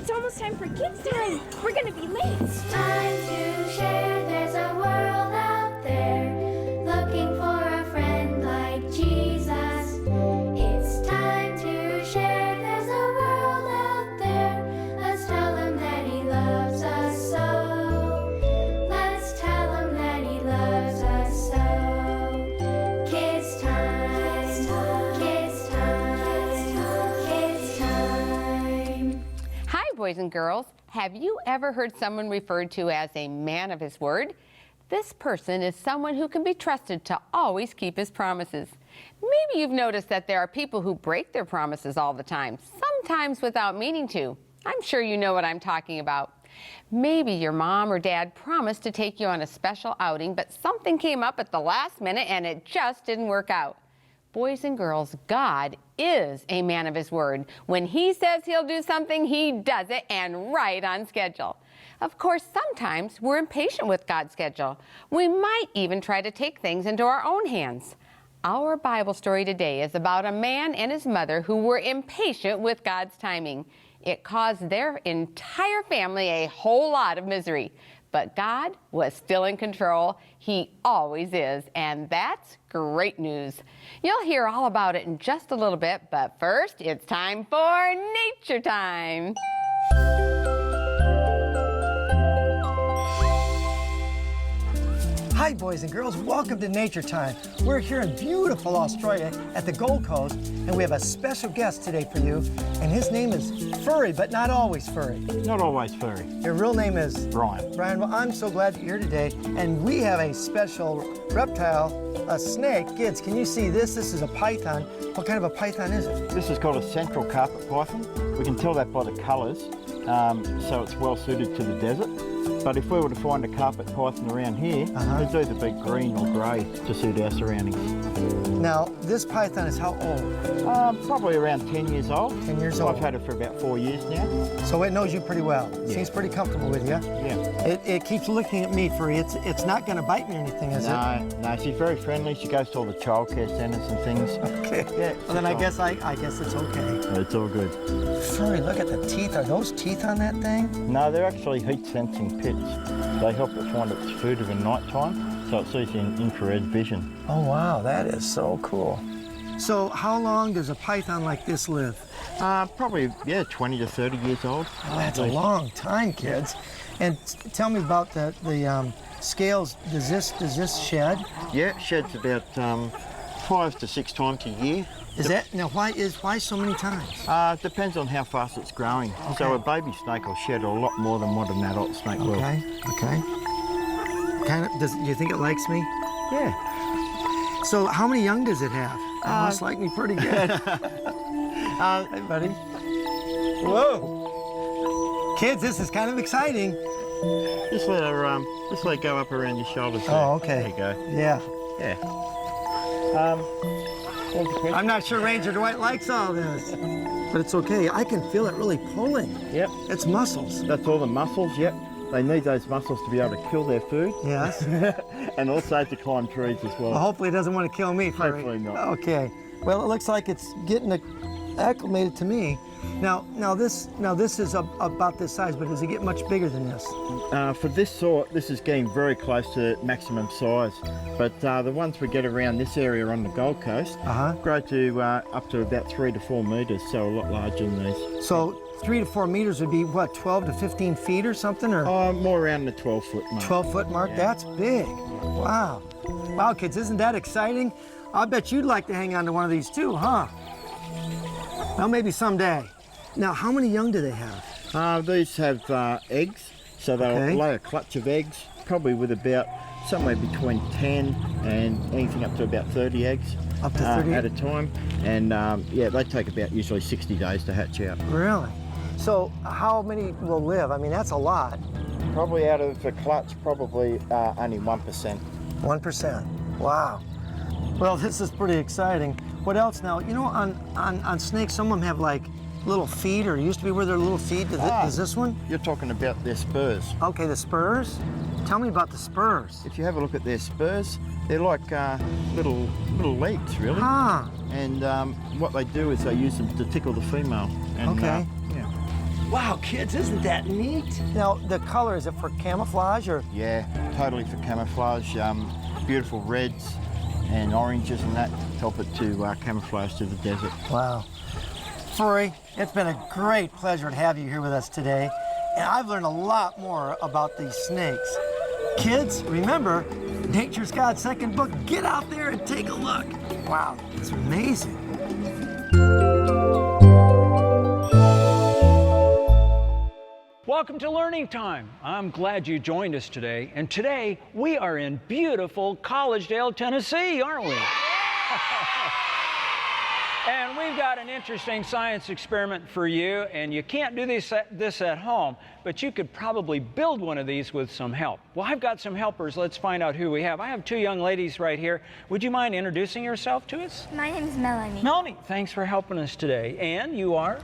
It's almost time for kids time. We're gonna be late. It's time to share. There's a world out there looking for a friend like Jesus. It's time to share. There's a world out there. Let's tell him that he loves us so. Let's tell him that he loves us so. Kids time. Kids time. Kids time. Hi, boys and girls. Have you ever heard someone referred to as a man of his word? This person is someone who can be trusted to always keep his promises. Maybe you've noticed that there are people who break their promises all the time, sometimes without meaning to. I'm sure you know what I'm talking about. Maybe your mom or dad promised to take you on a special outing, but something came up at the last minute and it just didn't work out. Boys and girls, God is a man of his word. When he says he'll do something, he does it, and right on schedule. Of course, sometimes we're impatient with God's schedule. We might even try to take things into our own hands. Our Bible story today is about a man and his mother who were impatient with God's timing. It caused their entire family a whole lot of misery. But God was still in control. He always is, and that's great news. You'll hear all about it in just a little bit, but first, it's time for Nature Time. Hi, boys and girls. Welcome to Nature Time. We're here in beautiful Australia at the Gold Coast, and we have a special guest today for you, and his name is Furry, but not always furry. Not always furry. Your real name is? Brian. Brian, well, I'm so glad you're here today, and we have a special reptile, a snake. Kids, can you see this? This is a python. What kind of a python is it? This is called a central carpet python. We can tell that by the colours, so it's well suited to the desert. But if we were to find a carpet python around here, it'd either be green or grey to suit our surroundings. Now, this python is how old? Probably around 10 years old. 10 years old. I've had it for about 4 years now. So it knows you pretty well. Yeah. Seems pretty comfortable with you. Yeah. It keeps looking at me, Furry. It's not going to bite me or anything, is it? No, she's very friendly. She goes to all the childcare centres and things. Okay. Yeah. Well, then I guess it's okay. It's all good. Furry, look at the teeth. Are those teeth on that thing? No, they're actually heat-sensing pits. They help it find its food in night time, so it sees in infrared vision. Oh, wow, that is so cool. So how long does a python like this live? Probably, 20 to 30 years old. Oh, that's a long time, kids. And tell me about the scales. Does this shed? Yeah, it sheds about 5 to 6 times a year. Is that, now why so many times? It depends on how fast it's growing. Okay. So a baby snake will shed a lot more than what an adult snake will. Okay. Do you think it likes me? Yeah. So how many young does it have? It must like me pretty good. Hey, buddy. Whoa. Kids, this is kind of exciting. Just let her go up around your shoulders. Oh, okay. There you go. Yeah. Yeah. I'm not sure Ranger Dwight likes all this, but it's okay. I can feel it really pulling. Yep. It's muscles. That's all the muscles, yep. They need those muscles to be able to kill their food. Yes. And also to climb trees as well. Well, hopefully it doesn't want to kill me. Hopefully not. Okay. Well, it looks like it's getting acclimated to me. Now this is about this size, but does it get much bigger than this? For this sort, this is getting very close to maximum size. But the ones we get around this area on the Gold Coast grow to up to about 3 to 4 metres, so a lot larger than these. So 3 to 4 meters would be what, 12 to 15 feet or something, or? More around the 12-foot mark. 12-foot mark. Yeah. That's big. Wow. Wow, kids, isn't that exciting? I bet you'd like to hang on to one of these too, huh? Well, maybe someday. Now, how many young do they have? These have eggs, so they'll lay a clutch of eggs, probably with about somewhere between 10 and anything up to about 30 eggs. Up to 30? At a time. And they take about usually 60 days to hatch out. Really? So how many will live? I mean, that's a lot. Probably out of the clutch, probably only 1%. 1%. Wow. Well, this is pretty exciting. What else now? You know, on snakes, some of them have like little feet, or used to be where their little feet. Does this one? You're talking about their spurs. Okay, the spurs? Tell me about the spurs. If you have a look at their spurs, they're like little legs, really. Ah. And what they do is they use them to tickle the female. And, okay. Wow, kids, isn't that neat? Now, the color, is it for camouflage or? Yeah, totally for camouflage. Beautiful reds and oranges and that help it to camouflage to the desert. Wow. Furry, it's been a great pleasure to have you here with us today. And I've learned a lot more about these snakes. Kids, remember, Nature's God's second book. Get out there and take a look. Wow, it's amazing. Welcome to Learning Time. I'm glad you joined us today. And today we are in beautiful Collegedale, Tennessee, aren't we? And we've got an interesting science experiment for you. And you can't do this at home, but you could probably build one of these with some help. Well, I've got some helpers. Let's find out who we have. I have two young ladies right here. Would you mind introducing yourself to us? My name's Melanie. Melanie, thanks for helping us today. And you are?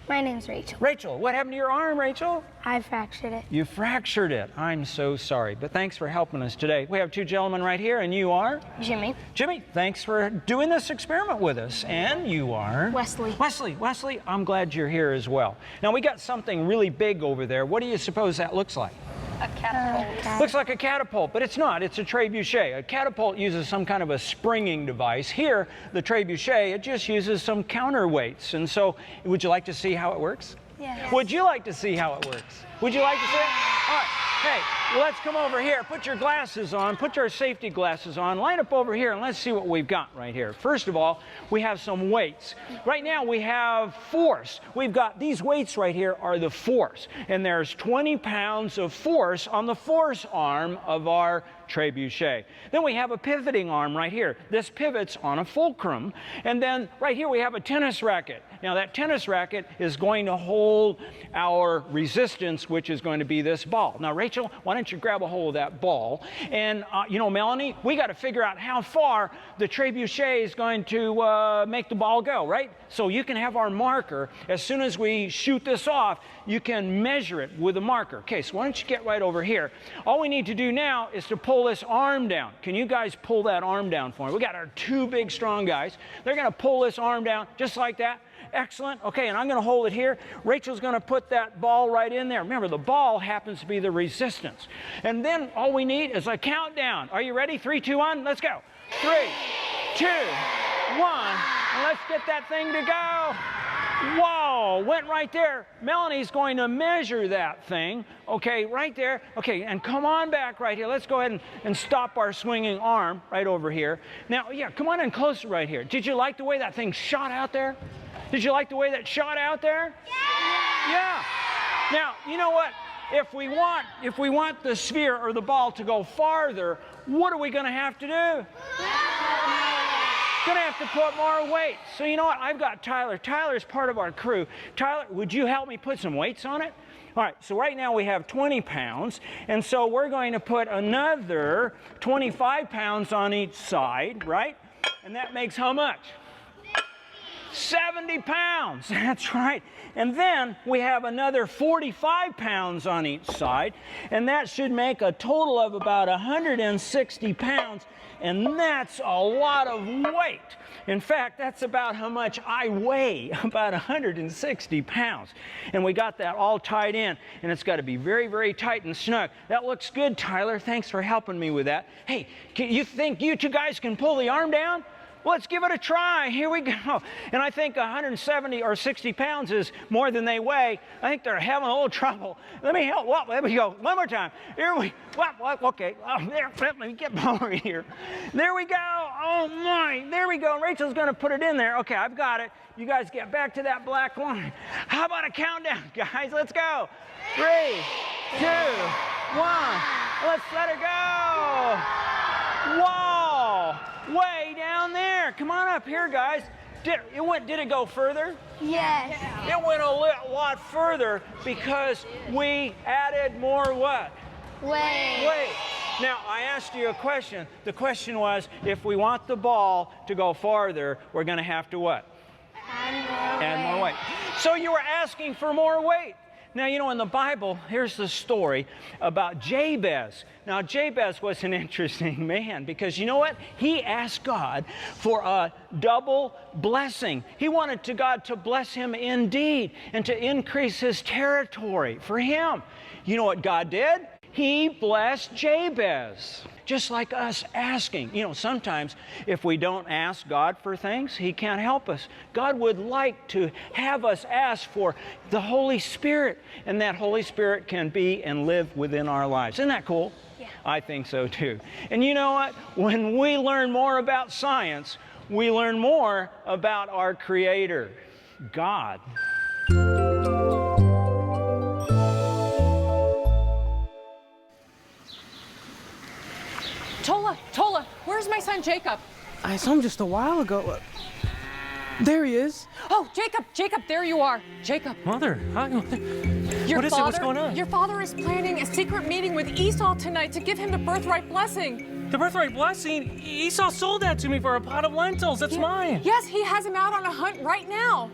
My name's Rachel. Rachel, what happened to your arm, Rachel? I fractured it. You fractured it. I'm so sorry, but thanks for helping us today. We have two gentlemen right here, and you are? Jimmy. Jimmy, thanks for doing this experiment with us. And you are? Wesley. Wesley, I'm glad you're here as well. Now, we got something really big over there. What do you suppose that looks like? A catapult. Looks like a catapult, but it's not. It's a trebuchet. A catapult uses some kind of a springing device. Here, the trebuchet, it just uses some counterweights. And so, would you like to see how it works? Yes. Would you like to see how it works? Would you like to see it? All right. Hey, let's come over here. Put your glasses on. Put your safety glasses on. Line up over here and let's see what we've got right here. First of all, we have some weights. Right now we have force. We've got these weights right here are the force. And there's 20 pounds of force on the force arm of our trebuchet. Then we have a pivoting arm right here. This pivots on a fulcrum. And then right here we have a tennis racket. Now that tennis racket is going to hold our resistance, which is going to be this ball. Now Rachel, why don't you grab a hold of that ball? And you know, Melanie, we got to figure out how far the trebuchet is going to make the ball go, right? So you can have our marker. As soon as we shoot this off, you can measure it with a marker. Okay, so why don't you get right over here? All we need to do now is to pull this arm down. Can you guys pull that arm down for me? We got our two big, strong guys. They're going to pull this arm down just like that. Excellent. Okay, and I'm going to hold it here. Rachel's going to put that ball right in there. Remember, the ball happens to be the resistance. And then all we need is a countdown. Are you ready? 3, 2, 1, let's go. 3, 2, 1, and let's get that thing to go. Whoa, went right there. Melanie's going to measure that thing. Okay, right there. Okay, and come on back right here. Let's go ahead and stop our swinging arm right over here. Now, yeah, come on in closer right here. Did you like the way that thing shot out there? Did you like the way that shot out there? Yeah. Now, you know what? If we want the sphere or the ball to go farther, what are we going to have to do? Going to have to put more weight. So you know what? I've got Tyler. Tyler's part of our crew. Tyler, would you help me put some weights on it? All right, so right now we have 20 pounds, and so we're going to put another 25 pounds on each side, right? And that makes how much? 70 pounds, that's right. And then we have another 45 pounds on each side, and that should make a total of about 160 pounds, and that's a lot of weight. In fact, that's about how much I weigh, about 160 pounds. And we got that all tied in, and it's got to be very, very tight and snug. That looks good, Tyler. Thanks for helping me with that. Hey, you think you two guys can pull the arm down? Let's give it a try. Here we go. And I think 170 or 60 pounds is more than they weigh. I think they're having a little trouble. Let me help. Well, there we go. One more time. Here we well, okay. Let me get over here. There we go. Oh, my. There we go. Rachel's going to put it in there. Okay, I've got it. You guys get back to that black line. How about a countdown, guys? Let's go. 3, 2, 1. Let's let her go. Whoa. Way down there. Come on up here, guys. Did it go further? Yes. It went a lot further because we added more what? Weight. Now, I asked you a question. The question was, if we want the ball to go farther, we're going to have to what? Add more weight. So you were asking for more weight. Now, you know, in the Bible, here's the story about Jabez. Now, Jabez was an interesting man because you know what? He asked God for a double blessing. He wanted God to bless him indeed and to increase his territory for him. You know what God did? He blessed Jabez. Just like us asking. You know, sometimes if we don't ask God for things, He can't help us. God would like to have us ask for the Holy Spirit, and that Holy Spirit can be and live within our lives. Isn't that cool? Yeah. I think so too. And you know what? When we learn more about science, we learn more about our Creator, God. Tola, where's my son Jacob? I saw him just a while ago. There he is. Oh, Jacob, there you are. Jacob. Mother, hi. What is it? What's going on? Your father is planning a secret meeting with Esau tonight to give him the birthright blessing. The birthright blessing? Esau sold that to me for a pot of lentils. That's mine. Yes, he has him out on a hunt right now.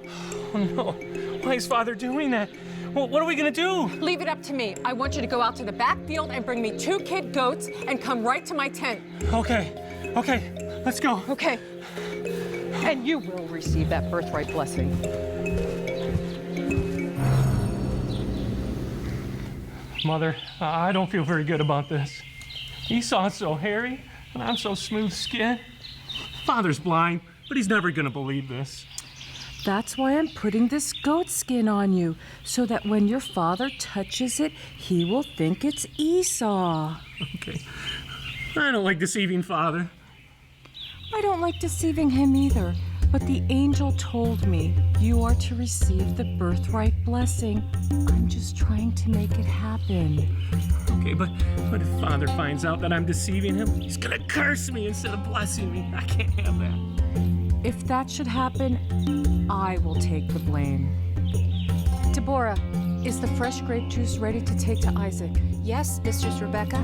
Oh, no. Why is Father doing that? Well, what are we going to do? Leave it up to me. I want you to go out to the backfield and bring me 2 kid goats and come right to my tent. Okay, let's go. Okay. And you will receive that birthright blessing. Mother, I don't feel very good about this. Esau's so hairy, and I'm so smooth-skinned. Father's blind, but he's never going to believe this. That's why I'm putting this goat skin on you, so that when your father touches it, he will think it's Esau. Okay. I don't like deceiving Father. I don't like deceiving him either, but the angel told me you are to receive the birthright blessing. I'm just trying to make it happen. Okay, but if Father finds out that I'm deceiving him, he's gonna curse me instead of blessing me. I can't have that. If that should happen, I will take the blame. Deborah, is the fresh grape juice ready to take to Isaac? Yes, Mistress Rebecca.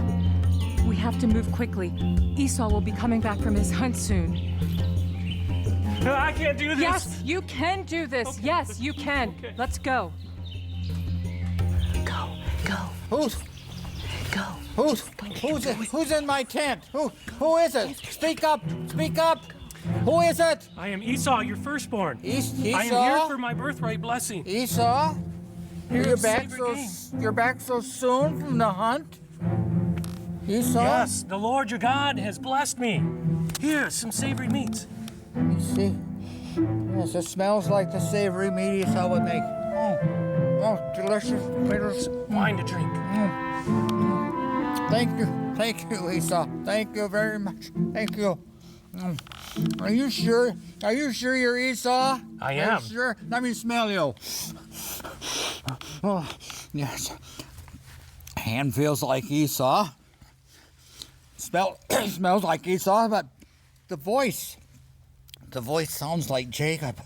We have to move quickly. Esau will be coming back from his hunt soon. I can't do this. Yes, you can do this. Okay, yes, you can. okay. Let's go. Go. Who's in my tent? Who is it? Speak up! Who is it? I am Esau, your firstborn. Esau? I am here for my birthright blessing. Esau? Here You're to back save so your game. you're back so soon from the hunt? Esau? Yes, the Lord your God has blessed me. Here, some savory meats. You see? Yes, it smells like the savory meat Esau would make. Oh, delicious. Wine to drink. Thank you, Esau. Thank you very much. Thank you. Are you sure? Are you sure you're Esau? I Are am. you sure? Let me smell you. Oh, yes. Hand feels like Esau. Smells like Esau, but the voice sounds like Jacob.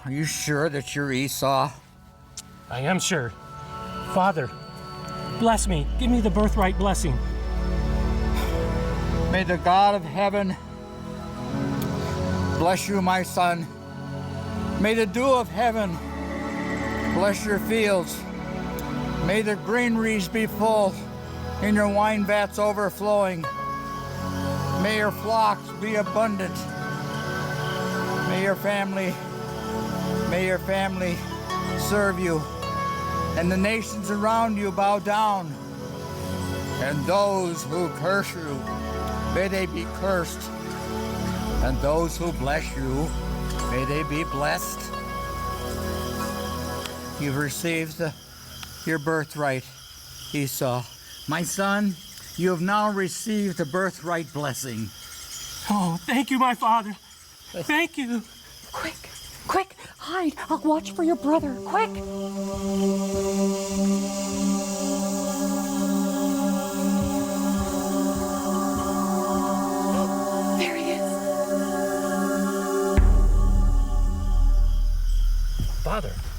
Are you sure that you're Esau? I am sure. Father, bless me. Give me the birthright blessing. May the God of heaven bless you, my son. May the dew of heaven bless your fields. May the granaries be full and your wine vats overflowing. May your flocks be abundant. May your family serve you. And the nations around you bow down. And those who curse you, may they be cursed. And those who bless you, may they be blessed. You've received your birthright, Esau. My son, you have now received the birthright blessing. Oh, thank you, my father. Thank you. Quick, hide. I'll watch for your brother. Quick. There he is.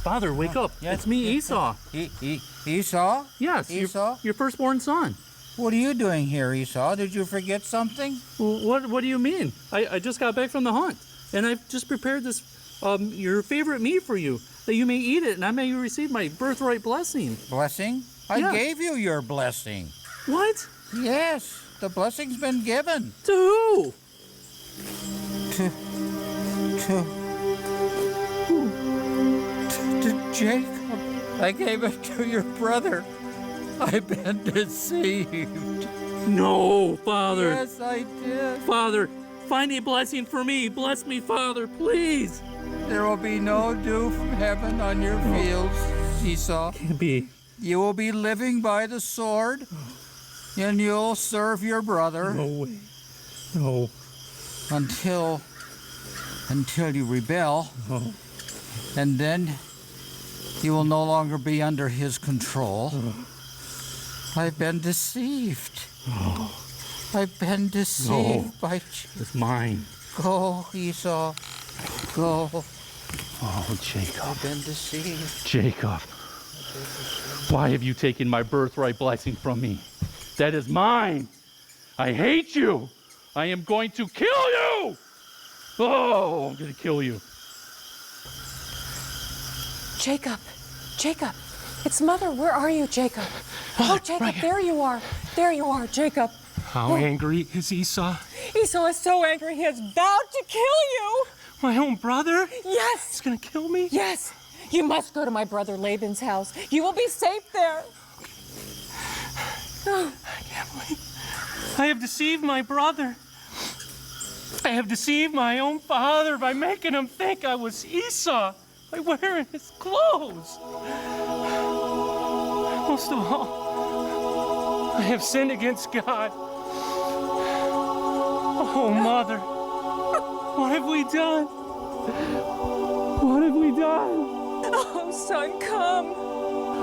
Father, wake up. It's me, Esau. Esau? Yes, Esau? your firstborn son. What are you doing here, Esau? Did you forget something? What do you mean? I just got back from the hunt, and I've just prepared this, your favorite meat for you. that you may eat it and I may receive my birthright blessing. Blessing? I Yeah. gave you your blessing. What? Yes, the blessing's been given. To who? To Jacob. I gave it to your brother. I've been deceived. No, Father. Yes, I did. Father, find a blessing for me. Bless me, Father, please. There will be no dew from heaven on your fields, Esau. Can't be. You will be living by the sword, and you'll serve your brother No way. No. until you rebel, No. and then you will no longer be under his control. I've been deceived. I've been deceived by... It's mine. Go, Esau. Go. Oh, Jacob. I've been deceived. Jacob. Why have you taken my birthright blessing from me? That is mine. I hate you. I am going to kill you. Oh, I'm going to kill you. Jacob, Jacob, it's Mother. Where are you, Jacob? Oh, Jacob, there you are. There you are, Jacob. How angry is Esau? Esau is so angry he has vowed to kill you. My own brother? Yes. He's gonna kill me? Yes. You must go to my brother Laban's house. You will be safe there. I can't believe I have deceived my brother. I have deceived my own father by making him think I was Esau, by wearing his clothes. Most of all, I have sinned against God. Oh, Mother, what have we done? What have we done? Oh, son, come.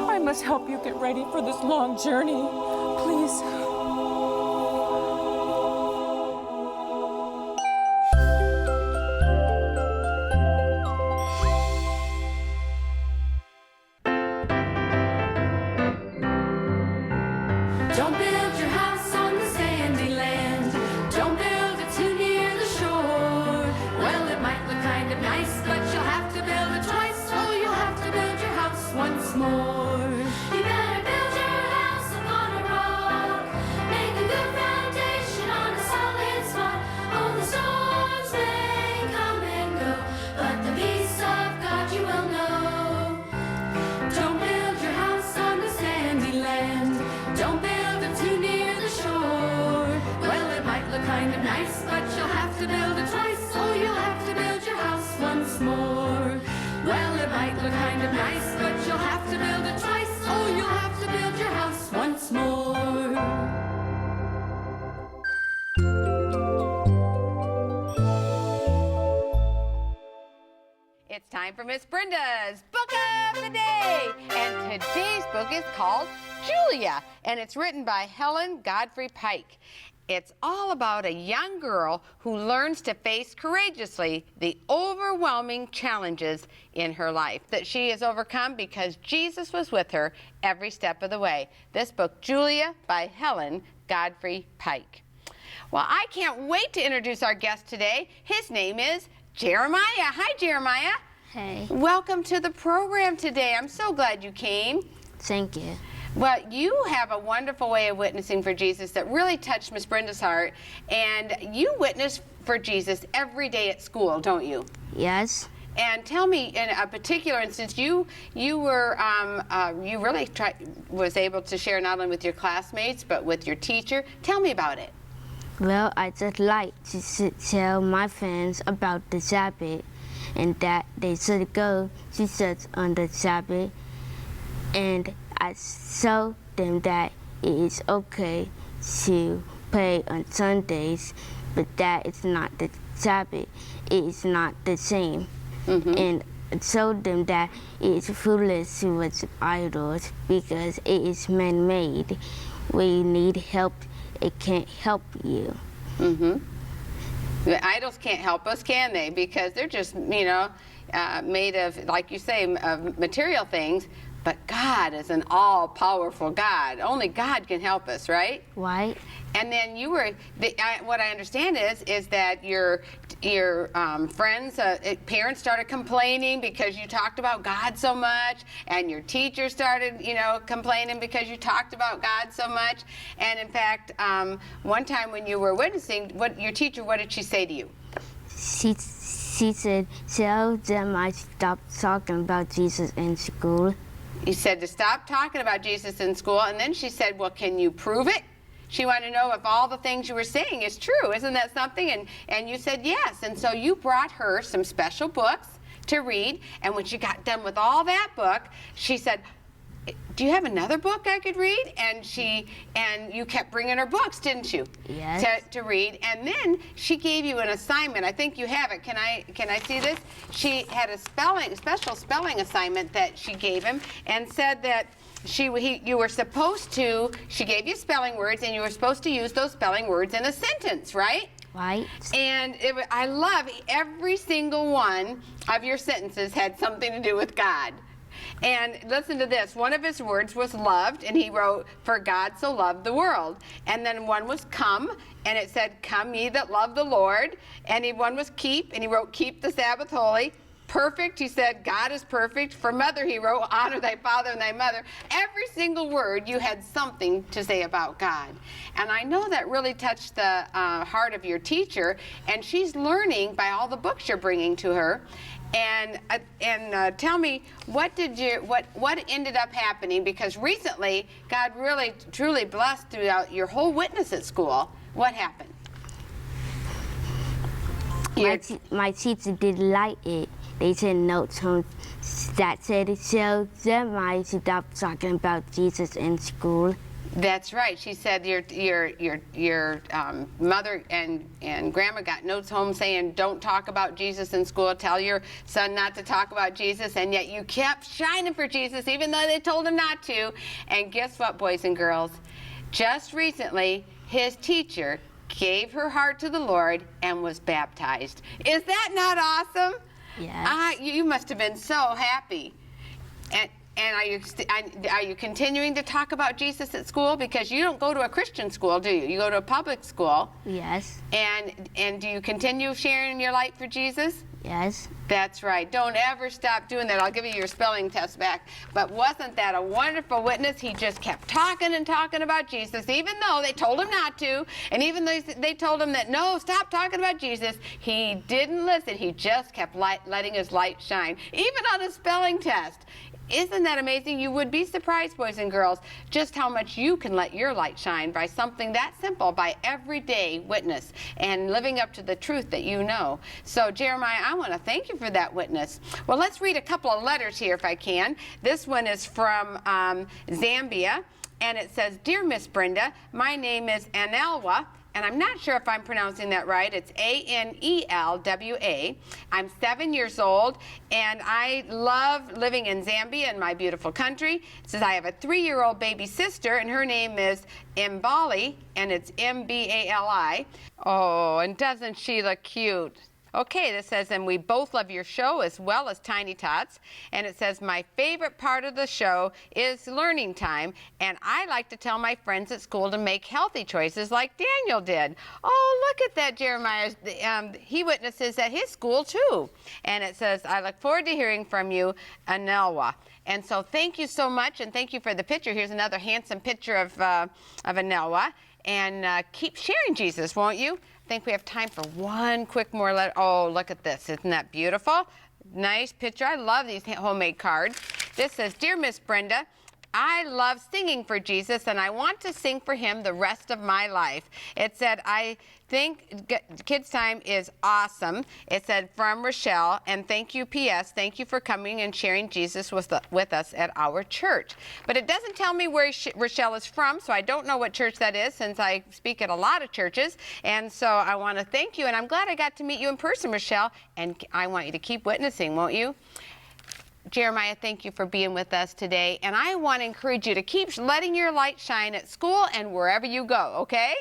I must help you get ready for this long journey. Please. Don't build your house on the sandy land. Don't build it too near the shore. Well, it might look kind of nice, but you'll have to build it twice. Oh, you'll have to build your house once more. You better build your house upon a rock. Make a good foundation on a solid spot. Oh, the storms may come and go, but the peace of God you will know. Don't build your house on the sandy land. Don't build it too near the shore. Well, it might look kind of nice, but you'll have to build it twice. Oh, you'll have to build your house once more. Well, it might look kind of nice, but you'll have to build it twice. Oh, you'll have to build your house once more. It's time for Miss Brenda's Book of the Day. And today's book is called Julia, and it's written by Helen Godfrey Pike. It's all about a young girl who learns to face courageously the overwhelming challenges in her life that she has overcome because Jesus was with her every step of the way. This book, Julia, by Helen Godfrey Pike. Well, I can't wait to introduce our guest today. His name is Jeremiah. Hi, Jeremiah. Hey, Welcome to the program today. I'm so glad you came. thank you. Well, you have a wonderful way of witnessing for Jesus that really touched Miss Brenda's heart, and you witness for Jesus every day at school, don't you? Yes, And tell me, in a particular instance, you were you really was able to share not only with your classmates but with your teacher. Tell me about it. well, I just like to tell my friends about the Sabbath and that they should go to church on the Sabbath. And I show them that it is okay to pray on Sundays, but that is not the Sabbath. It is not the same. And show them that it is foolish to worship idols because it is man-made. When you need help, it can't help you. The idols can't help us, can they? Because they're just, made of, like you say, of material things. But God is an all-powerful God. Only God can help us, right? Right. And then you were, what I understand is that your friends, parents started complaining because you talked about God so much, and your teacher started, complaining because you talked about God so much. And in fact, one time when you were witnessing, what did she say to you? She said, tell them I stop talking about Jesus in school. You said to stop talking about Jesus in school, and then she said, well, can you prove it? She wanted to know if all the things you were saying is true. Isn't that something? And you said yes. And so you brought her some special books to read, and when she got done with all that book, she said, do you have another book I could read? And you kept bringing her books, didn't you? Yes. To read. And then she gave you an assignment. I think you have it. Can I see this? She had a special spelling assignment that she gave him, and said that you were supposed to, she gave you spelling words, and you were supposed to use those spelling words in a sentence, right? Right. And I love every single one of your sentences had something to do with God. And listen to this. One of his words was loved, and he wrote, for God so loved the world. And then one was come, and it said, come ye that love the Lord. And one was keep, and he wrote, keep the Sabbath holy. Perfect, he said, God is perfect. For mother, he wrote, honor thy father and thy mother. Every single word, you had something to say about God. And I know that really touched the heart of your teacher, and she's learning by all the books you're bringing to her. And tell me, what ended up happening? Because recently, God really, truly blessed throughout your whole witness at school. What happened? My teacher didn't like it. They sent notes home that said, tell them I stop talking about Jesus in school. That's right. She said your mother and grandma got notes home saying, don't talk about Jesus in school. Tell your son not to talk about Jesus. And yet you kept shining for Jesus even though they told him not to. And guess what, boys and girls? Just recently, his teacher gave her heart to the Lord and was baptized. Is that not awesome? Yes. You must have been so happy. And are you continuing to talk about Jesus at school? Because you don't go to a Christian school, do you? You go to a public school. Yes. And do you continue sharing your light for Jesus? Yes. That's right. Don't ever stop doing that. I'll give you your spelling test back. But wasn't that a wonderful witness? He just kept talking and talking about Jesus, even though they told him not to. And even though they told him that, no, stop talking about Jesus, he didn't listen. He just kept letting his light shine, even on a spelling test. Isn't that amazing? You would be surprised, boys and girls, just how much you can let your light shine by something that simple, by everyday witness and living up to the truth that you know. So, Jeremiah, I want to thank you for that witness. Well, let's read a couple of letters here if I can. This one is from Zambia, and it says, Dear Miss Brenda, my name is Anelwa, and I'm not sure if I'm pronouncing that right. It's Anelwa. I'm 7 years old, and I love living in Zambia, in my beautiful country. It says I have a 3-year-old baby sister, and her name is Mbali, and it's Mbali. Oh, and doesn't she look cute? Okay, this says, and we both love your show as well as Tiny Tots. And it says, my favorite part of the show is learning time. And I like to tell my friends at school to make healthy choices like Daniel did. Oh, look at that, Jeremiah. He witnesses at his school, too. And it says, I look forward to hearing from you, Anelwa. And so thank you so much, and thank you for the picture. Here's another handsome picture of Anelwa. And keep sharing Jesus, won't you? I think we have time for one quick more letter. Oh, look at this. Isn't that beautiful? Nice picture. I love these homemade cards. This says, Dear Miss Brenda, I love singing for Jesus, and I want to sing for him the rest of my life. It said, I think Kids Time is awesome. It said, from Rochelle, and thank you, P.S. Thank you for coming and sharing Jesus with us at our church. But it doesn't tell me where Rochelle is from, so I don't know what church that is, since I speak at a lot of churches. And so I want to thank you, and I'm glad I got to meet you in person, Rochelle, and I want you to keep witnessing, won't you? Jeremiah, thank you for being with us today, and I want to encourage you to keep letting your light shine at school and wherever you go, okay?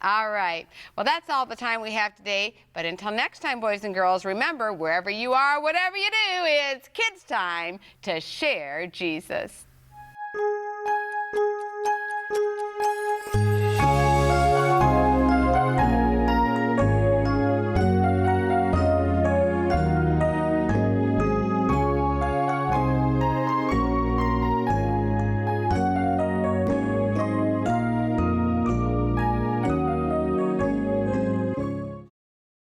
All right. Well, that's all the time we have today. But until next time, boys and girls, remember, wherever you are, whatever you do, it's kids' time to share Jesus.